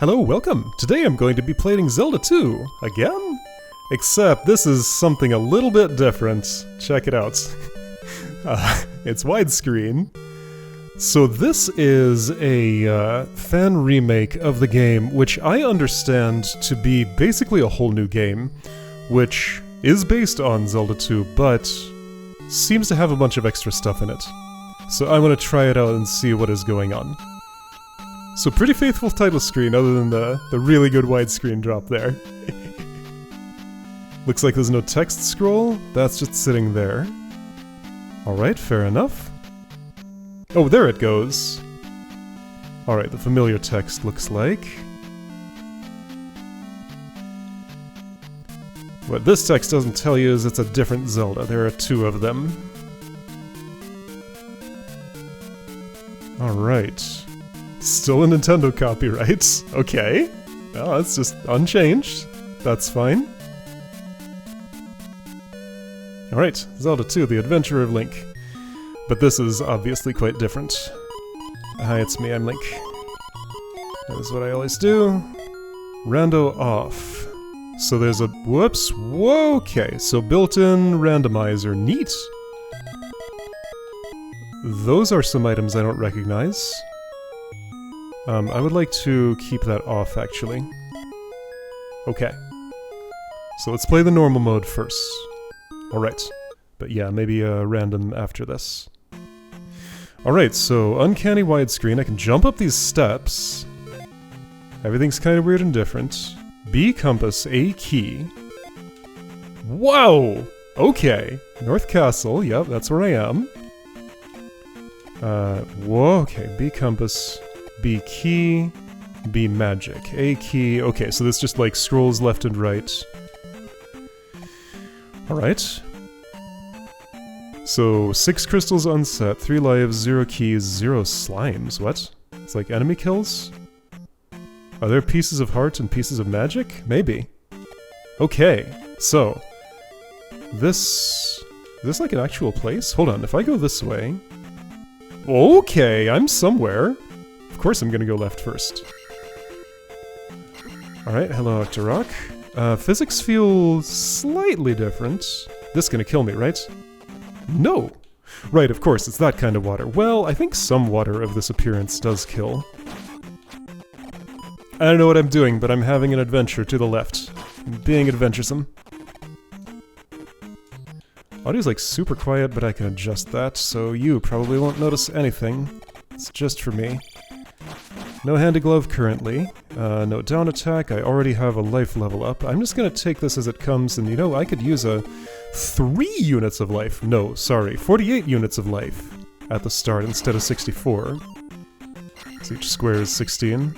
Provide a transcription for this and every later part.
Hello, welcome! Today I'm going to be playing Zelda 2, again? Except this is something a little bit different. Check it out. It's widescreen. So this is a fan remake of the game, which I understand to be basically a whole new game, which is based on Zelda 2, but seems to have a bunch of extra stuff in it. So I want to try it out and see what is going on. So pretty faithful title screen, other than the really good widescreen drop there. Looks like there's no text scroll, that's just sitting there. Alright, fair enough. Oh, there it goes. Alright, the familiar text looks like. What this text doesn't tell you is it's a different Zelda. There are two of them. Alright. Still a Nintendo copyright. Okay. Well, that's just unchanged. That's fine. Alright, Zelda 2, The Adventure of Link. But this is obviously quite different. Hi, it's me, I'm Link. That is what I always do. Rando off. So there's a... whoops. Whoa, okay. So built-in randomizer. Neat. Those are some items I don't recognize. I would like to keep that off, actually. Okay. So let's play the normal mode first. Alright. But yeah, maybe random after this. Alright, so uncanny widescreen. I can jump up these steps. Everything's kind of weird and different. B compass, A key. Whoa! Okay. North Castle, yep, that's where I am. Whoa, okay. B compass... B key, B magic, A key. Okay, so this just like scrolls left and right. Alright. So 6 crystals unset, 3 lives, 0 keys, 0 slimes. What? It's like enemy kills? Are there pieces of heart and pieces of magic? Maybe. Okay, so this like an actual place? Hold on, if I go this way... Okay, I'm somewhere. Of course I'm gonna go left first. Alright, hello Octorok. Physics feel slightly different. This gonna kill me, right? No! Right, of course, it's that kind of water. Well, I think some water of this appearance does kill. I don't know what I'm doing, but I'm having an adventure to the left. I'm being adventuresome. Audio's like super quiet, but I can adjust that, so you probably won't notice anything. It's just for me. No handy glove currently. No down attack. I already have a life level up. I'm just gonna take this as it comes, and you know, I could use a 3 units of life. No, sorry, 48 units of life at the start instead of 64. So each square is 16.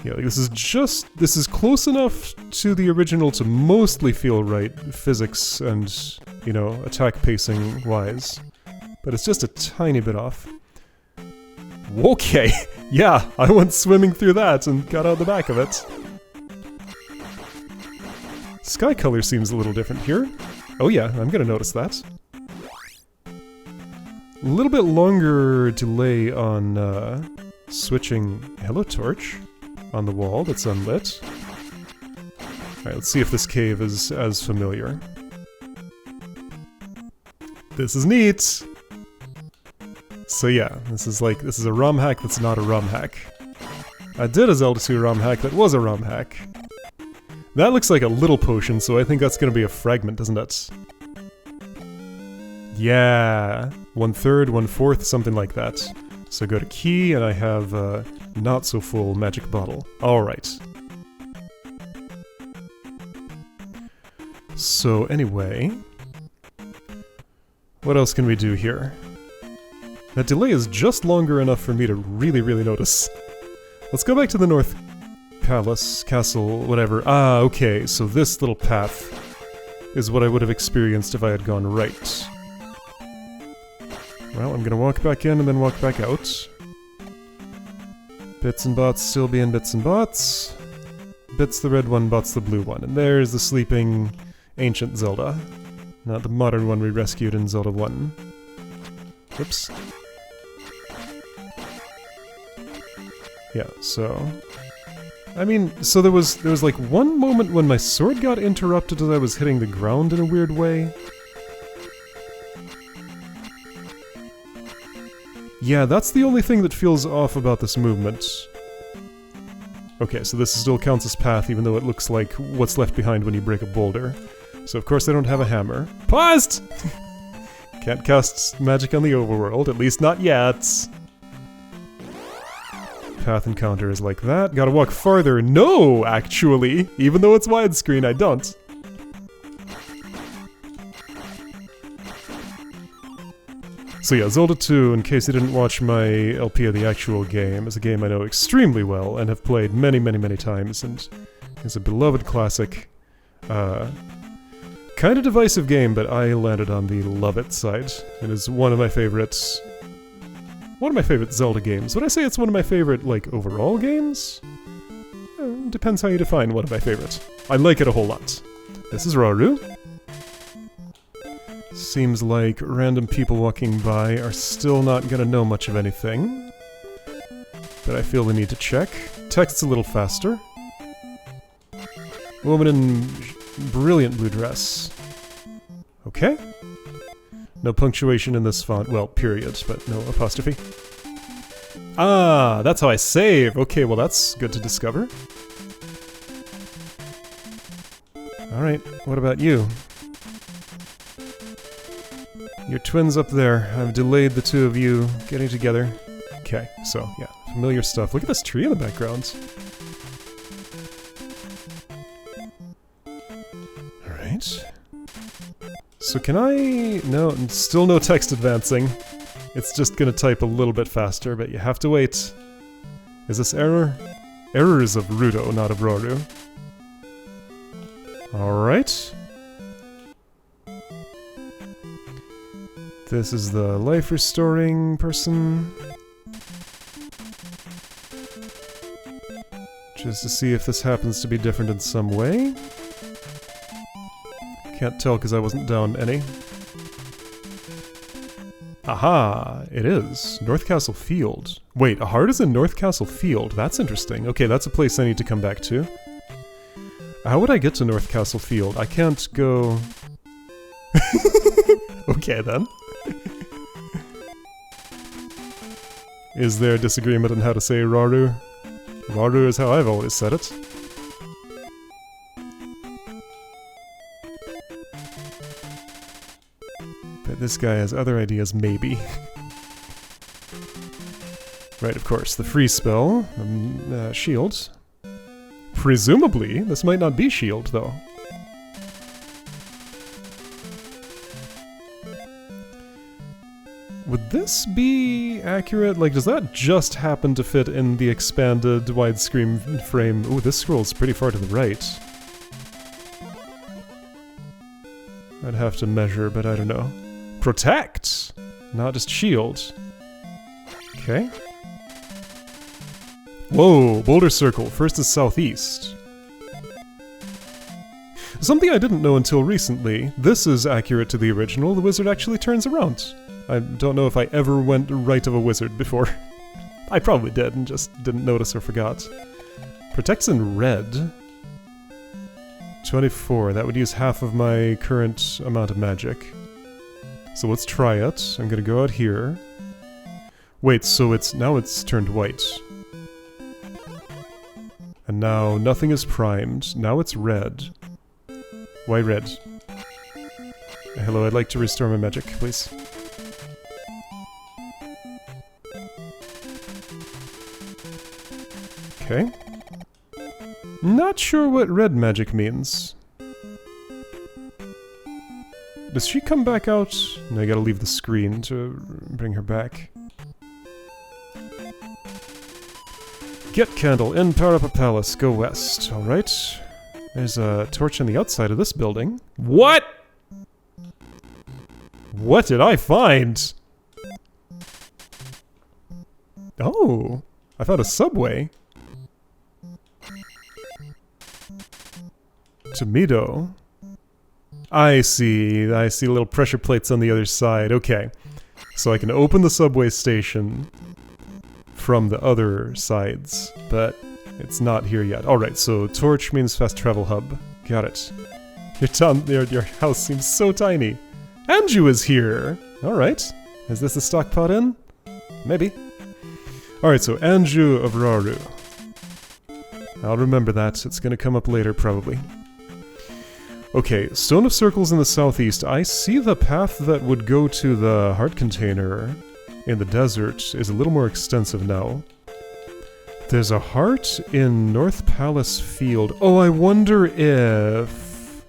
Yeah, like this is close enough to the original to mostly feel right, physics and, you know, attack pacing wise. But it's just a tiny bit off. Okay, yeah, I went swimming through that and got out the back of it. Sky color seems a little different here. Oh yeah, I'm gonna notice that. A little bit longer delay on switching Hello Torch on the wall that's unlit. Alright, let's see if this cave is as familiar. This is neat! So yeah, this is a ROM hack that's not a ROM hack. I did a Zelda 2 ROM hack that was a ROM hack. That looks like a little potion, so I think that's gonna be a fragment, doesn't it? Yeah, 1/3, 1/4, something like that. So go to key, and I have a not so full magic bottle. Alright. So anyway... what else can we do here? That delay is just longer enough for me to really, really notice. Let's go back to the North Palace, Castle, whatever. Ah, okay, so this little path is what I would have experienced if I had gone right. Well, I'm gonna walk back in and then walk back out. Bits and bots still being bits and bots. Bits the red one, bots the blue one. And there's the sleeping ancient Zelda. Not the modern one we rescued in Zelda 1. Oops. Yeah, so... I mean, so there was like one moment when my sword got interrupted as I was hitting the ground in a weird way. Yeah, that's the only thing that feels off about this movement. Okay, so this still counts as path, even though it looks like what's left behind when you break a boulder. So of course I don't have a hammer. Paused! Can't cast magic on the overworld, at least not yet. Path encounter is like that. Gotta walk farther. No, actually! Even though it's widescreen, I don't. So yeah, Zelda 2, in case you didn't watch my LP of the actual game, is a game I know extremely well and have played many, many, many times, and is a beloved classic. Kind of divisive game, but I landed on the love it side. It is one of my favorites. One of my favorite Zelda games. Would I say it's one of my favorite, like, overall games? Depends how you define one of my favorites. I like it a whole lot. This is Rauru. Seems like random people walking by are still not gonna know much of anything. But I feel the need to check. Text's a little faster. Woman in brilliant blue dress. Okay. No punctuation in this font. Well, period, but no apostrophe. Ah, that's how I save! Okay, well that's good to discover. Alright, what about you? Your twins up there. I've delayed the two of you getting together. Okay, so, yeah, familiar stuff. Look at this tree in the background. Alright. So can I... No, still no text advancing. It's just gonna type a little bit faster, but you have to wait. Is this error? Error is of Rudo, not of Rauru. Alright. This is the life restoring person. Just to see if this happens to be different in some way. Can't tell because I wasn't down any. Aha! It is. North Castle Field. Wait, a heart is in North Castle Field. That's interesting. Okay, that's a place I need to come back to. How would I get to North Castle Field? I can't go... Okay, then. Is there a disagreement on how to say Rauru? Rauru is how I've always said it. But this guy has other ideas, maybe. Right, of course, the free spell, shield. Presumably, this might not be shield, though. Would this be accurate? Like, does that just happen to fit in the expanded widescreen frame? Ooh, this scroll's pretty far to the right. I'd have to measure, but I don't know. Protect! Not just shield. Okay. Whoa, boulder circle. First is southeast. Something I didn't know until recently. This is accurate to the original. The wizard actually turns around. I don't know if I ever went right of a wizard before. I probably did and just didn't notice or forgot. Protects in red. 24, that would use half of my current amount of magic. So let's try it. I'm gonna go out here. Wait, so now it's turned white. And now nothing is primed. Now it's red. Why red? Hello, I'd like to restore my magic, please. Okay. Not sure what red magic means. Does she come back out? No, I gotta leave the screen to bring her back. Get candle in Parapa Palace, go west. Alright. There's a torch on the outside of this building. What?! What did I find? Oh! I found a subway. Tomato. I see little pressure plates on the other side. Okay. So I can open the subway station from the other sides, but it's not here yet. Alright, so torch means fast travel hub. Got it. Your house seems so tiny. Anju is here! Alright. Is this the stock pot in? Maybe. Alright, so Anju of Raru. I'll remember that. It's gonna come up later, probably. Okay, Stone of Circles in the southeast. I see the path that would go to the heart container in the desert is a little more extensive now. There's a heart in North Palace Field. Oh, I wonder if...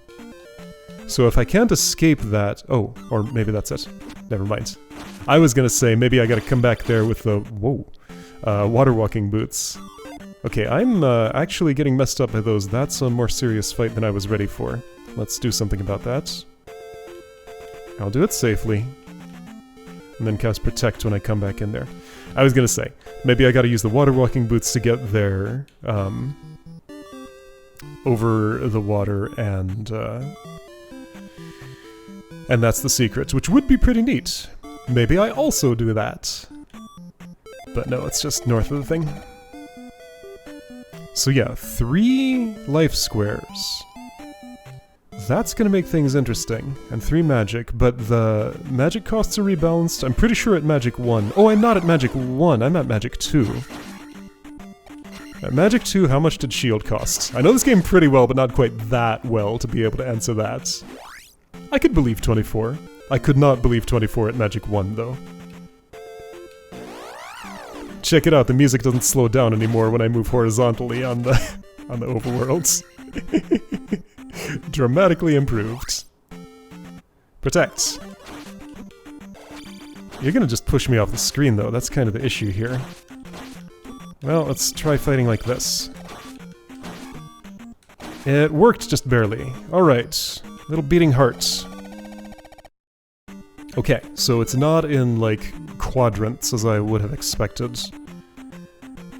So if I can't escape that... Oh, or maybe that's it. Never mind. I was gonna say, maybe I gotta come back there with the... Whoa. Water walking boots. Okay, I'm actually getting messed up by those. That's a more serious fight than I was ready for. Let's do something about that. I'll do it safely. And then cast Protect when I come back in there. I was gonna say, maybe I gotta use the water walking boots to get there, over the water, and that's the secret, which would be pretty neat. Maybe I also do that. But no, it's just north of the thing. So yeah, 3 life squares. That's gonna make things interesting. And 3 magic, but the magic costs are rebalanced. I'm pretty sure at magic 1. Oh, I'm not at magic 1, I'm at magic 2. At magic 2, how much did shield cost? I know this game pretty well, but not quite that well to be able to answer that. I could believe 24. I could not believe 24 at magic 1, though. Check it out, the music doesn't slow down anymore when I move horizontally on the overworlds. Dramatically improved. Protect. You're gonna just push me off the screen though, that's kind of the issue here. Well, let's try fighting like this. It worked just barely. Alright, little beating heart. Okay, so it's not in, like, quadrants as I would have expected.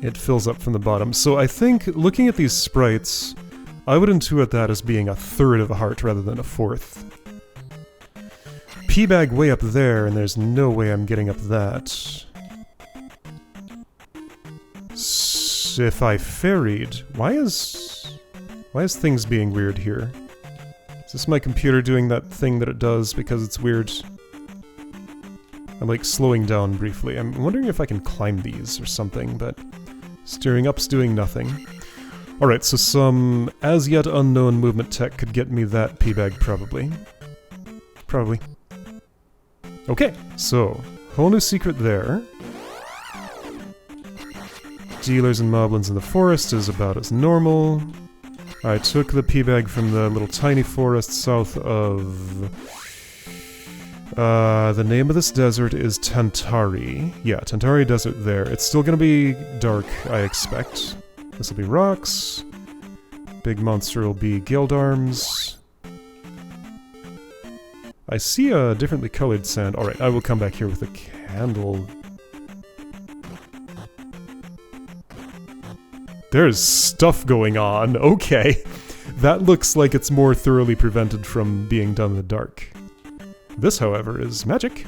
It fills up from the bottom. So I think, looking at these sprites, I would intuit that as being a third of a heart rather than a fourth. P-bag way up there, and there's no way I'm getting up that. If I ferried... Why is things being weird here? Is this my computer doing that thing that it does because it's weird? I'm like slowing down briefly. I'm wondering if I can climb these or something, but steering up's doing nothing. Alright, so some as yet unknown movement tech could get me that P-bag probably. Probably. Okay, so whole new secret there. Dealers and moblins in the forest is about as normal. I took the P-bag from the little tiny forest south of... the name of this desert is Tantari. Yeah, Tantari Desert there. It's still gonna be dark, I expect. This will be rocks. Big monster will be Gildarms. I see a differently colored sand. Alright, I will come back here with a candle. There's stuff going on, okay. That looks like it's more thoroughly prevented from being done in the dark. This, however, is magic.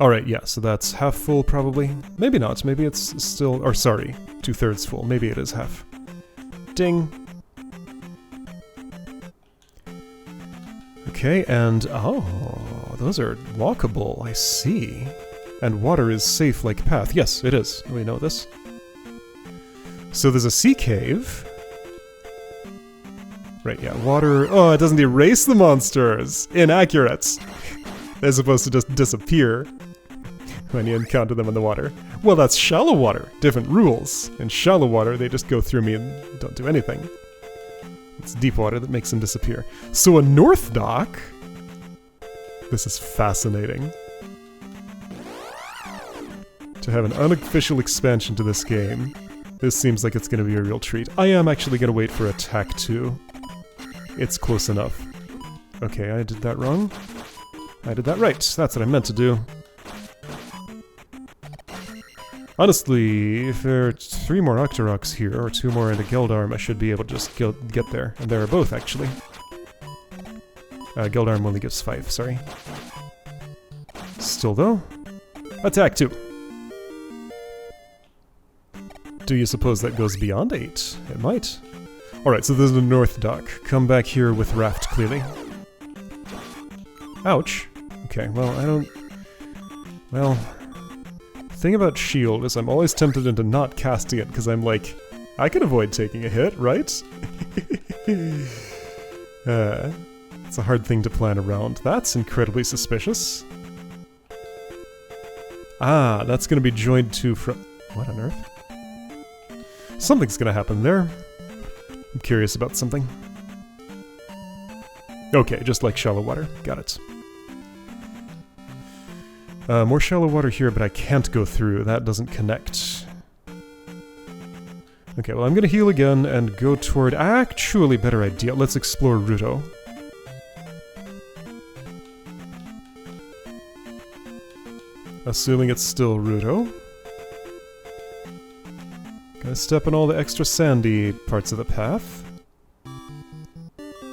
Alright, yeah, so that's half full, probably. Maybe not, maybe it's still... Or, sorry, 2/3 full. Maybe it is half. Ding! Okay, and... Oh, those are walkable, I see. And water is safe like path. Yes, it is. We know this. So there's a sea cave. Right, yeah, water... Oh, it doesn't erase the monsters! Inaccurate! They're supposed to just disappear when you encounter them in the water. Well, that's shallow water. Different rules. In shallow water, they just go through me and don't do anything. It's deep water that makes them disappear. So a north dock? This is fascinating. To have an unofficial expansion to this game, this seems like it's going to be a real treat. I am actually going to wait for attack 2. It's close enough. Okay, I did that wrong. I did that right. That's what I meant to do. Honestly, if there are 3 more Octoroks here, or 2 more into Gildarm, I should be able to just get there. And there are both, actually. Gildarm only gives 5, sorry. Still though, attack 2. Do you suppose that goes beyond 8? It might. Alright, so there's the north dock. Come back here with raft, clearly. Ouch. Okay, well, I don't... Well... The thing about shield is I'm always tempted into not casting it, because I'm like, I can avoid taking a hit, right? It's a hard thing to plan around. That's incredibly suspicious. Ah, that's gonna be joined to from... What on earth? Something's gonna happen there. I'm curious about something. Okay, just like shallow water. Got it. More shallow water here, but I can't go through. That doesn't connect. Okay, well I'm gonna heal again and go toward... Actually, better idea. Let's explore Ruto. Assuming it's still Ruto. Gonna step on all the extra sandy parts of the path.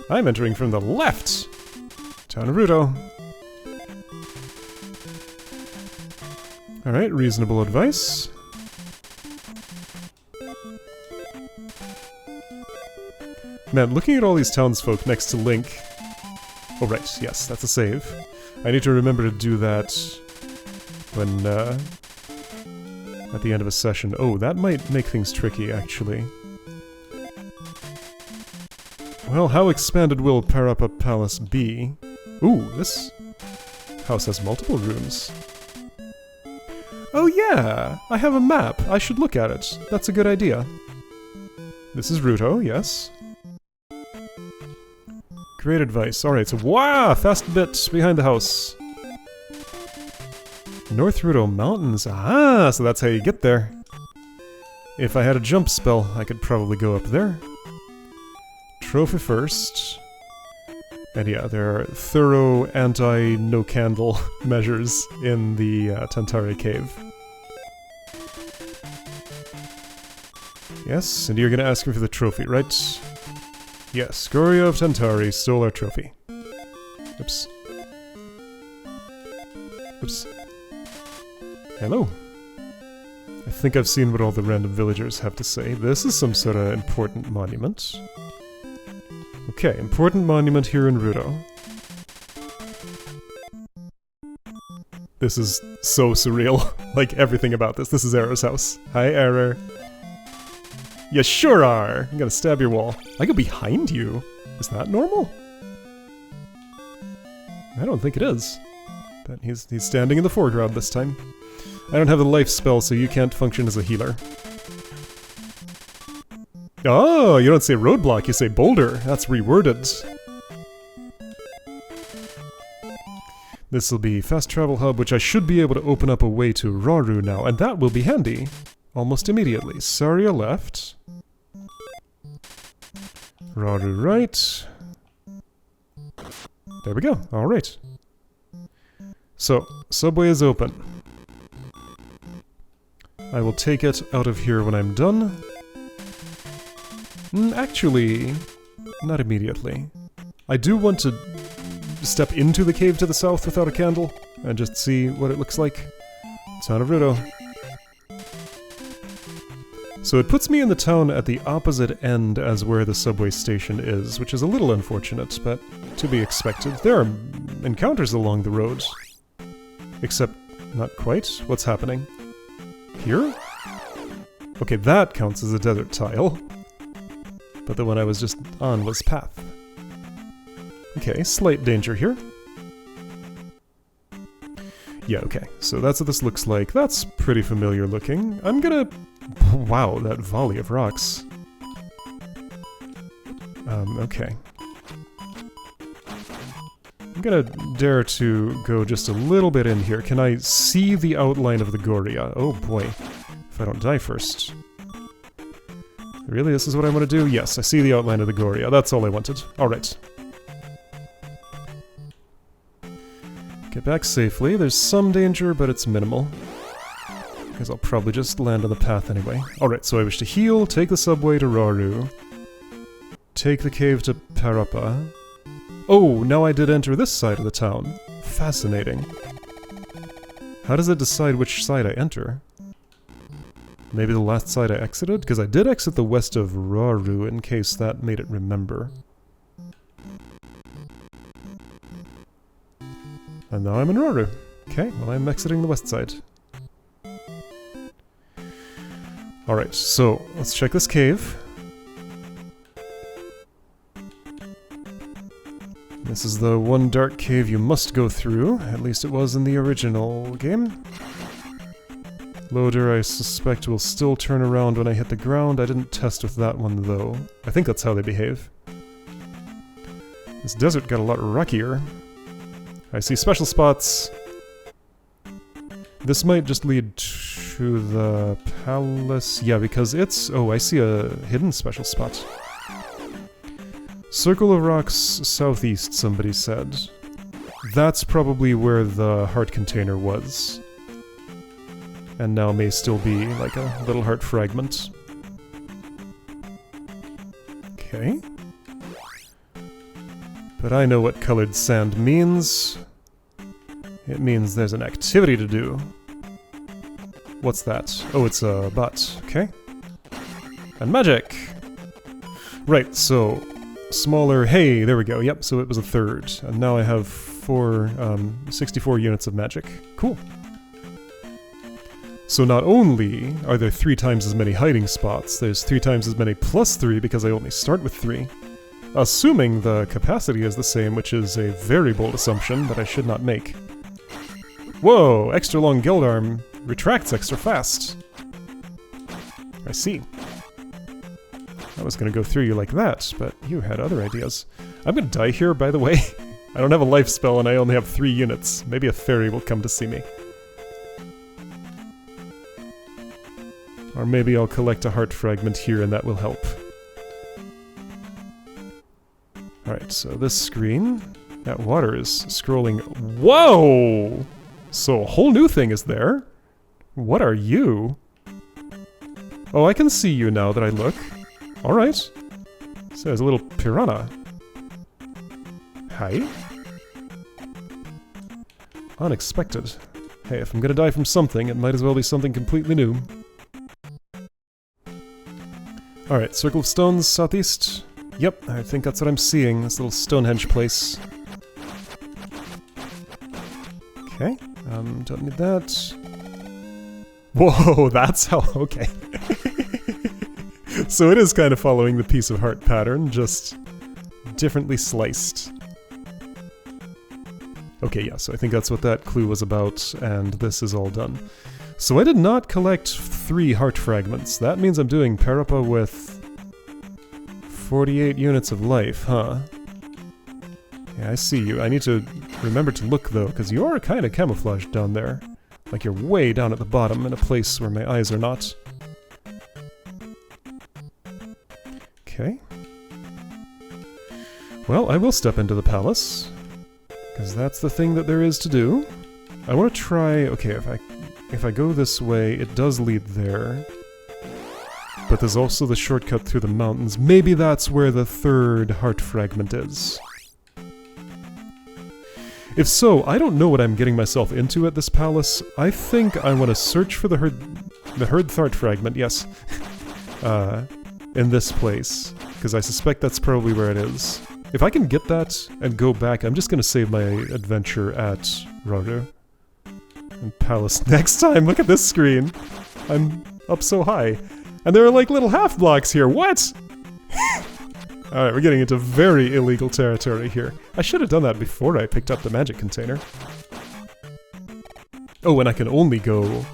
I'm entering from the left! Town of Ruto. Alright, reasonable advice. Man, looking at all these townsfolk next to Link... Oh right, yes, that's a save. I need to remember to do that when, at the end of a session. Oh, that might make things tricky, actually. Well, how expanded will Parappa Palace be? Ooh, this house has multiple rooms. Oh yeah! I have a map. I should look at it. That's a good idea. This is Ruto, yes. Great advice. Alright, so wow! Fast bit behind the house. North Ruto Mountains. Ah, so that's how you get there. If I had a jump spell, I could probably go up there. Trophy first. And yeah, there are thorough anti-no-candle measures in the Tantare Cave. Yes, and you're gonna ask me for the trophy, right? Yes, Goria of Tantari stole our trophy. Oops. Oops. Hello. I think I've seen what all the random villagers have to say. This is some sort of important monument. Okay, important monument here in Ruto. This is so surreal. Like everything about this. This is Error's house. Hi, Error. You sure are! I'm gonna stab your wall. I go behind you. Is that normal? I don't think it is. But he's standing in the foreground this time. I don't have the life spell, so you can't function as a healer. Oh, you don't say roadblock, you say boulder. That's reworded. This will be fast travel hub, which I should be able to open up a way to Rauru now, and that will be handy. Almost immediately. Saria left. Rauru right. There we go. Alright. So, subway is open. I will take it out of here when I'm done. Actually, not immediately. I do want to step into the cave to the south without a candle and just see what it looks like. Town of Ruto. So it puts me in the town at the opposite end as where the subway station is, which is a little unfortunate, but to be expected. There are encounters along the road. Except, not quite. What's happening? Here? Okay, that counts as a desert tile. But the one I was just on was path. Okay, slight danger here. Yeah, okay, so that's what this looks like. That's pretty familiar looking. I'm gonna... Wow, that volley of rocks. Okay. I'm gonna dare to go just a little bit in here. Can I see the outline of the Goria? Oh boy. If I don't die first. Really, this is what I want to do? Yes, I see the outline of the Goria. That's all I wanted. Alright. Get back safely. There's some danger, but it's minimal. Because I'll probably just land on the path anyway. Alright, so I wish to heal, take the subway to Rauru. Take the cave to Parappa. Oh, now I did enter this side of the town. Fascinating. How does it decide which side I enter? Maybe the last side I exited? Because I did exit the west of Raru in case that made it remember. And now I'm in Raru. Okay, well I'm exiting the west side. Alright, so let's check this cave. This is the one dark cave you must go through, at least it was in the original game. Loader, I suspect, will still turn around when I hit the ground. I didn't test with that one, though. I think that's how they behave. This desert got a lot rockier. I see special spots. This might just lead to the palace. Yeah, because it's... Oh, I see a hidden special spot. Circle of rocks southeast, somebody said. That's probably where the heart container was. And now may still be like a little heart fragment. Okay. But I know what colored sand means. It means there's an activity to do. What's that? Oh, it's a bot. Okay. And magic! Right, so... Smaller... Hey, there we go. Yep, so it was a third. And now I have 64 units of magic. Cool. So not only are there 3 times as many hiding spots, there's 3 times as many plus 3 because I only start with 3. Assuming the capacity is the same, which is a very bold assumption that I should not make. Whoa! Extra long guild arm retracts extra fast. I see. I was gonna go through you like that, but you had other ideas. I'm gonna die here, by the way. I don't have a life spell and I only have 3 units. Maybe a fairy will come to see me. Or maybe I'll collect a heart fragment here and that will help. Alright, so this screen... That water is scrolling... Whoa! So a whole new thing is there? What are you? Oh, I can see you now that I look. Alright. So there's a little piranha. Hi. Unexpected. Hey, if I'm gonna die from something, it might as well be something completely new. Alright, Circle of Stones, southeast. Yep, I think that's what I'm seeing, this little Stonehenge place. Okay, don't need that. Whoa, that's how... okay. So it is kind of following the piece of heart pattern, just differently sliced. Okay, yeah, so I think that's what that clue was about, and this is all done. So I did not collect 3 heart fragments. That means I'm doing Parappa with 48 units of life, huh? Yeah, I see you. I need to remember to look, though, because you are kind of camouflaged down there. Like you're way down at the bottom in a place where my eyes are not. Okay. Well, I will step into the palace, because that's the thing that there is to do. I want to try... Okay, if I go this way, it does lead there. But there's also the shortcut through the mountains. Maybe that's where the 3rd heart fragment is. If so, I don't know what I'm getting myself into at this palace. I think I want to search for the Herd Thart fragment, yes. In this place. Because I suspect that's probably where it is. If I can get that and go back, I'm just going to save my adventure at Raru. And palace next time. Look at this screen. I'm up so high. And there are like little half blocks here. What? Alright, we're getting into very illegal territory here. I should have done that before I picked up the magic container. Oh, and I can only go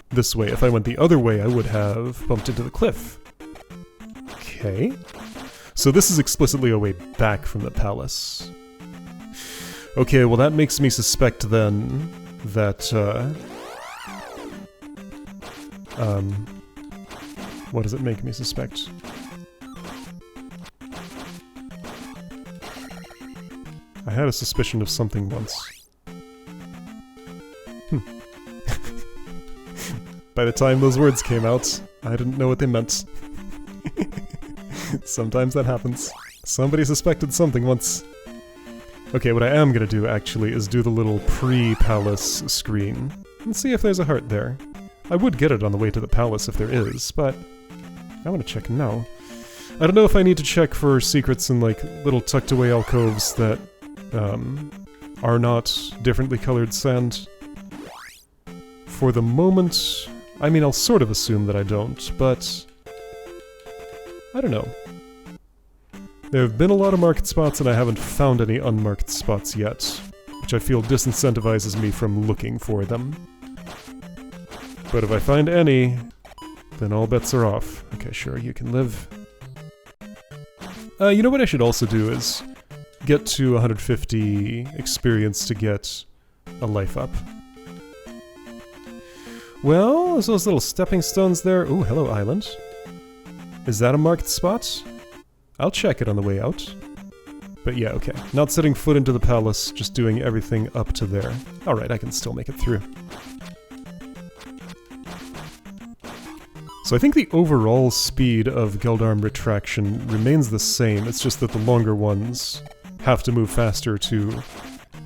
this way. If I went the other way, I would have bumped into the cliff. Okay. So this is explicitly a way back from the palace. Okay, well that makes me suspect then that, what does it make me suspect? I had a suspicion of something once. By the time those words came out, I didn't know what they meant. Sometimes that happens. Somebody suspected something once. Okay, what I am gonna do, actually, is do the little pre-palace screen. And see if there's a heart there. I would get it on the way to the palace if there is, but I want to check now. I don't know if I need to check for secrets in, like, little tucked-away alcoves that are not differently colored sand. For the moment, I mean, I'll sort of assume that I don't, but I don't know. There have been a lot of marked spots and I haven't found any unmarked spots yet, which I feel disincentivizes me from looking for them. But if I find any, then all bets are off. Okay, sure, you can live. You know what I should also do is get to 150 experience to get a life up. Well, there's those little stepping stones there. Ooh, hello, island. Is that a marked spot? I'll check it on the way out. But yeah, okay. Not setting foot into the palace, just doing everything up to there. Alright, I can still make it through. So I think the overall speed of Geldarm retraction remains the same, it's just that the longer ones have to move faster to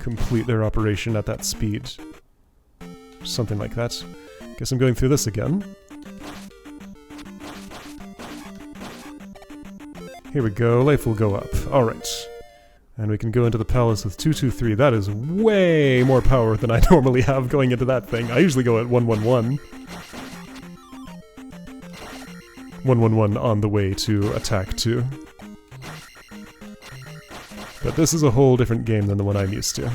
complete their operation at that speed. Something like that. Guess I'm going through this again. Here we go, life will go up. Alright. And we can go into the palace with 223. That is way more power than I normally have going into that thing. I usually go at 111. 111 on the way to attack 2. But this is a whole different game than the one I'm used to.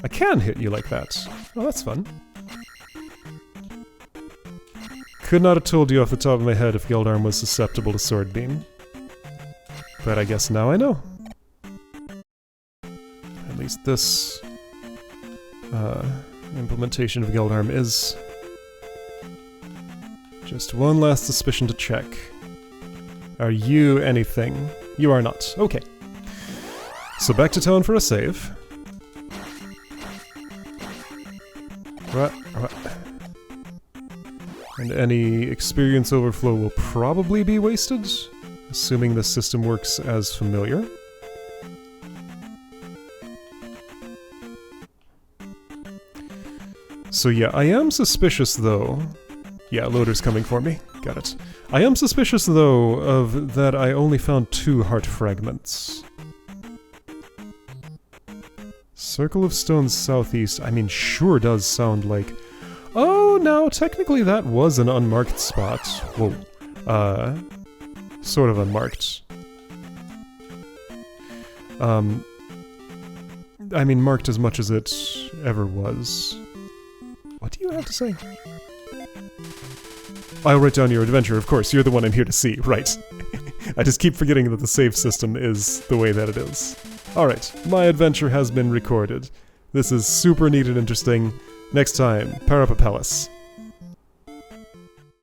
I can hit you like that. Oh, that's fun. Could not have told you off the top of my head if Geldarm was susceptible to Sword Beam. But I guess now I know. At least this implementation of Geldarm is just one last suspicion to check. Are you anything? You are not. Okay. So back to town for a save. What? And any experience overflow will probably be wasted, assuming the system works as familiar. So yeah, I am suspicious though. Yeah, loader's coming for me. Got it. I am suspicious though of that I only found 2 heart fragments. Circle of Stones southeast, I mean, sure does sound like... Oh, no, technically that was an unmarked spot. Whoa. Sort of unmarked. I mean, marked as much as it ever was. What do you have to say? I'll write down your adventure, of course, you're the one I'm here to see, right. I just keep forgetting that the save system is the way that it is. Alright, my adventure has been recorded. This is super neat and interesting. Next time, power up a palace.